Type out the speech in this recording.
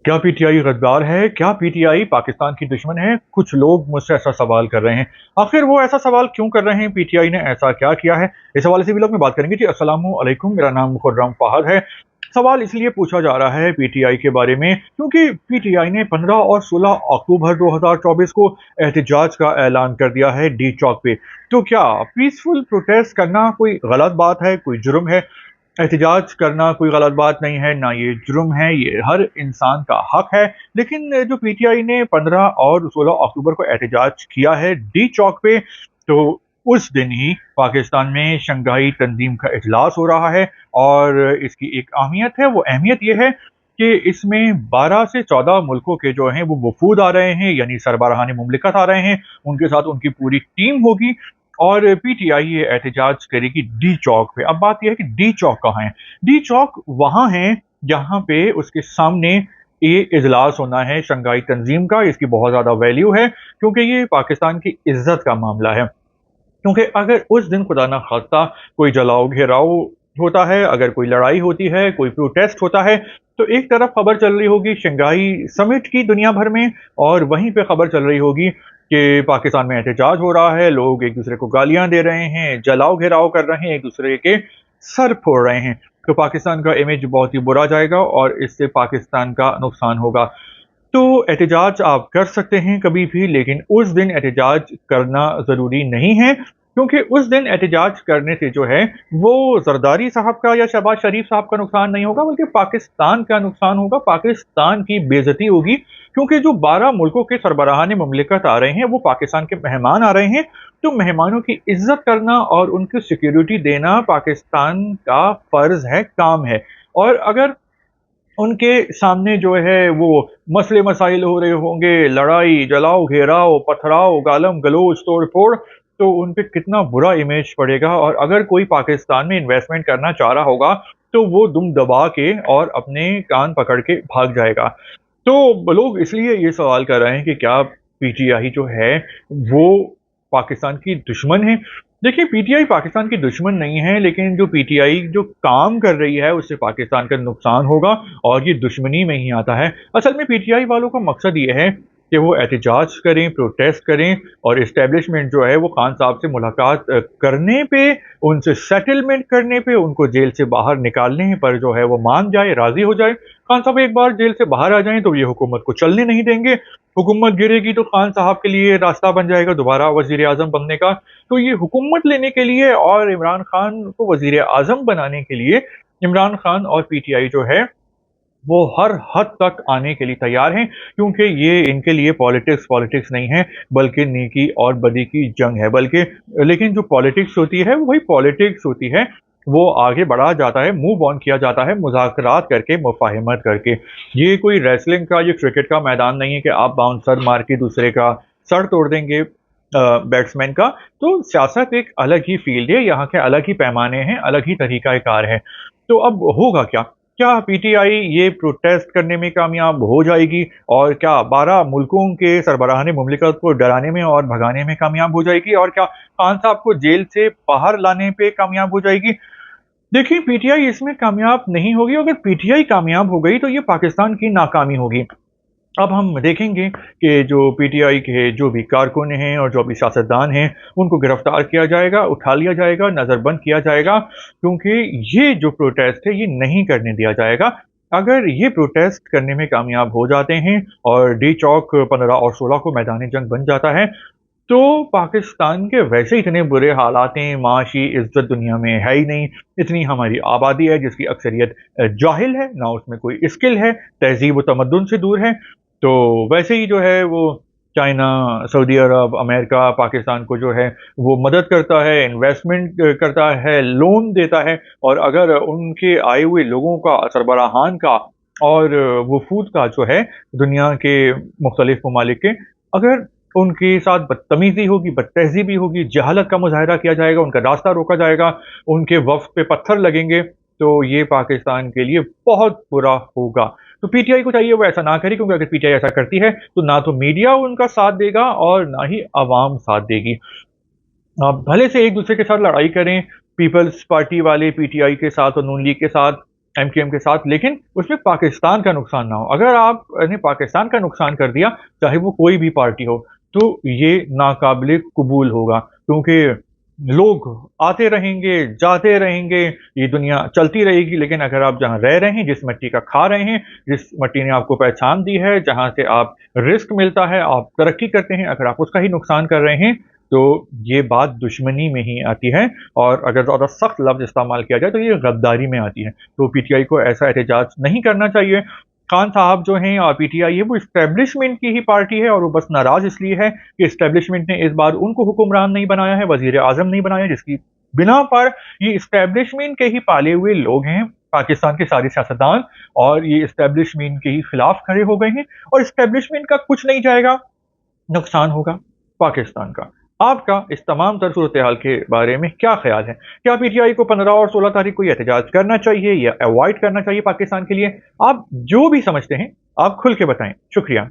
क्या पीटीआई गद्दार है? क्या पीटीआई पाकिस्तान की दुश्मन है? कुछ लोग मुझसे ऐसा सवाल कर रहे हैं। आखिर वो ऐसा सवाल क्यों कर रहे हैं? पीटीआई ने ऐसा क्या किया है? इस हवाले से भी लोग में बात करेंगे। जी अस्सलामु अलैकुम, मेरा नाम खुर्रम फहद है। सवाल इसलिए पूछा जा रहा है पीटीआई के बारे में क्योंकि पीटीआई ने 15 और 16 अक्टूबर 2024 को एहतजाज का ऐलान कर दिया है डी चौक पे। तो क्या पीसफुल प्रोटेस्ट करना कोई गलत बात है, कोई जुर्म है? एहतजाज करना कोई गलत बात नहीं है, ना ये जुर्म है, ये हर इंसान का हक है। लेकिन जो पीटीआई ने 15 और 16 अक्टूबर को एहतजाज किया है डी चौक पे, तो उस दिन ही पाकिस्तान में शंघाई तंजीम का इजलास हो रहा है। और इसकी एक अहमियत है, वो अहमियत ये है कि इसमें 12 से 14 मुल्कों के जो हैं वो वफूद आ रहे हैं, यानी सरबराहान मुमलिकत आ रहे हैं। उनके साथ उनकी पूरी टीम होगी और पीटीआई ये एहतजाज करेगी डी चौक पे। अब बात यह है कि डी चौक कहाँ है? डी चौक वहां है जहां पे उसके सामने ये इजलास होना है शंघाई तंजीम का। इसकी बहुत ज्यादा वैल्यू है क्योंकि ये पाकिस्तान की इज्जत का मामला है। क्योंकि अगर उस दिन खुदा ना खास्ता कोई जलाओ घेराव होता है, अगर कोई लड़ाई होती है, कोई प्रोटेस्ट होता है, तो एक तरफ खबर चल रही होगी शंघाई समिट की दुनिया भर में, और वहीं पे खबर चल रही होगी कि पाकिस्तान में एहतजाज हो रहा है, लोग एक दूसरे को गालियां दे रहे हैं, जलाओ घेराव कर रहे हैं, एक दूसरे के सर फोड़ रहे हैं। तो पाकिस्तान का इमेज बहुत ही बुरा जाएगा और इससे पाकिस्तान का नुकसान होगा। तो एहतजाज आप कर सकते हैं कभी भी, लेकिन उस दिन एहतजाज करना ज़रूरी नहीं है, क्योंकि उस दिन एहतजाज करने से जो है वो ज़रदारी साहब का या शहबाज शरीफ साहब का नुकसान नहीं होगा, बल्कि पाकिस्तान का नुकसान होगा, पाकिस्तान की बेइज्जती होगी। क्योंकि जो 12 मुल्कों के सरबराहान मुमलिकत आ रहे हैं, वो पाकिस्तान के मेहमान आ रहे हैं। तो मेहमानों की इज्जत करना और उनकी सिक्योरिटी देना पाकिस्तान का फ़र्ज़ है, काम है। और अगर उनके सामने जो है वो मसले मसाइल हो रहे होंगे, लड़ाई, जलाओ, घेराव, पथराव, गालम गलोच, तोड़-फोड़, तो उन पे कितना बुरा इमेज पड़ेगा। और अगर कोई पाकिस्तान में इन्वेस्टमेंट करना चाह रहा होगा, तो वो दुम दबा के और अपने कान पकड़ के भाग जाएगा। तो लोग इसलिए ये सवाल कर रहे हैं कि क्या पीटीआई जो है, वो पाकिस्तान की दुश्मन है? देखिए, पीटीआई पाकिस्तान की दुश्मन नहीं है, लेकिन जो पीटीआई जो काम कर रही है, उससे पाकिस्तान का नुकसान होगा और ये दुश्मनी में ही आता है। असल में पीटीआई वालों का मकसद ये है कि वो एहतजाज करें, प्रोटेस्ट करें और एस्टेब्लिशमेंट जो है वो खान साहब से मुलाकात करने पे, उनसे सेटलमेंट करने पे, उनको जेल से बाहर निकालने पर जो है वो मान जाए, राज़ी हो जाए। खान साहब एक बार जेल से बाहर आ जाएँ तो ये हुकूमत को चलने नहीं देंगे। हुकूमत गिरेगी तो खान साहब के लिए रास्ता बन जाएगा दोबारा वज़ीर-ए-आज़म बनने का। तो ये हुकूमत लेने के लिए और इमरान खान को वज़ीर-ए-आज़म बनाने के लिए इमरान खान और पीटीआई जो है वो हर हद तक आने के लिए तैयार हैं, क्योंकि ये इनके लिए पॉलिटिक्स पॉलिटिक्स नहीं है, बल्कि नेकी और बदी की जंग है। बल्कि लेकिन जो पॉलिटिक्स होती है वही पॉलिटिक्स होती है, वो आगे बढ़ा जाता है, मूव ऑन किया जाता है मुज़ाकरात करके, मुफ़ाहिमत करके। ये कोई रेसलिंग का, ये क्रिकेट का मैदान नहीं है कि आप बाउंसर मार के दूसरे का सर तोड़ देंगे बैट्समैन का। तो सियासत एक अलग ही फील्ड है, यहाँ के अलग ही पैमाने हैं, अलग ही तरीक़ा-ए-कार है। तो अब होगा क्या? क्या पीटीआई ये प्रोटेस्ट करने में कामयाब हो जाएगी? और क्या 12 मुल्कों के सरबराहान मुमलिकत को डराने में और भगाने में कामयाब हो जाएगी? और क्या खान साहब को जेल से बाहर लाने पे कामयाब हो जाएगी? देखिए, पीटीआई इसमें कामयाब नहीं होगी। अगर पीटीआई कामयाब हो गई तो ये पाकिस्तान की नाकामी होगी। अब हम देखेंगे कि जो पीटीआई के जो भी कारकुन हैं और जो भी सियासतदान हैं, उनको गिरफ्तार किया जाएगा, उठा लिया जाएगा, नज़रबंद किया जाएगा, क्योंकि ये जो प्रोटेस्ट है ये नहीं करने दिया जाएगा। अगर ये प्रोटेस्ट करने में कामयाब हो जाते हैं और डी चौक 15 और 16 को मैदान जंग बन जाता है, तो पाकिस्तान के वैसे इतने बुरे हालात हैं, माशी इज़्ज़त दुनिया में है ही नहीं। इतनी हमारी आबादी है जिसकी अक्सरियत जाहिल है, ना उसमें कोई स्किल है, तहज़ीब व तमद्दुन से दूर है। तो वैसे ही जो है वो चाइना, सऊदी अरब, अमेरिका पाकिस्तान को जो है वो मदद करता है, इन्वेस्टमेंट करता है, लोन देता है। और अगर उनके आए हुए लोगों का, सरबराहान का और वफूद का जो है दुनिया के मुख्तलिफ ममालिक के, अगर उनके साथ बदतमीज़ी होगी, बदतहज़ीबी होगी, जहालत का मुज़ाहिरा किया जाएगा, उनका रास्ता रोका जाएगा, उनके वफ़्द पे पत्थर लगेंगे, तो ये पाकिस्तान के लिए बहुत बुरा होगा। तो पीटीआई को चाहिए वो ऐसा ना करे, क्योंकि अगर पीटीआई ऐसा करती है तो ना तो मीडिया उनका साथ देगा और ना ही आवाम साथ देगी। आप भले से एक दूसरे के साथ लड़ाई करें, पीपल्स पार्टी वाले पीटीआई के साथ और नून लीग के साथ, एमक्यूएम के साथ, लेकिन उसमें पाकिस्तान का नुकसान ना हो। अगर आपने पाकिस्तान का नुकसान कर दिया, चाहे वो कोई भी पार्टी हो, तो ये नाकाबिले कबूल होगा, क्योंकि लोग आते रहेंगे, जाते रहेंगे, ये दुनिया चलती रहेगी। लेकिन अगर आप जहाँ रह रहे हैं, जिस मिट्टी का खा रहे हैं, जिस मिट्टी ने आपको पहचान दी है, जहाँ से आप रिस्क मिलता है, आप तरक्की करते हैं, अगर आप उसका ही नुकसान कर रहे हैं, तो ये बात दुश्मनी में ही आती है। और अगर ज़्यादा सख्त लफ्ज़ इस्तेमाल किया जाए, तो ये गद्दारी में आती है। तो पीटीआई को ऐसा एहतजाज नहीं करना चाहिए। खान साहब जो हैं, पीटीआई है, वो एस्टेब्लिशमेंट की ही पार्टी है, और वो बस नाराज़ इसलिए है कि एस्टेब्लिशमेंट ने इस बार उनको हुक्मरान नहीं बनाया है, वज़ीर-ए-आज़म नहीं बनाया, जिसकी बिना पर ये एस्टेब्लिशमेंट के ही पाले हुए लोग हैं, पाकिस्तान के सारे सियासतदान, और ये एस्टेब्लिशमेंट के ही खिलाफ खड़े हो गए हैं, और एस्टेब्लिशमेंट का कुछ नहीं जाएगा, नुकसान होगा पाकिस्तान का। आपका इस तमाम तर सूरत-ए-हाल के बारे में क्या ख़्याल है? क्या पीटीआई को 15 और 16 तारीख को ये एहतजाज करना चाहिए या अवॉइड करना चाहिए पाकिस्तान के लिए? आप जो भी समझते हैं, आप खुल के बताएँ। शुक्रिया।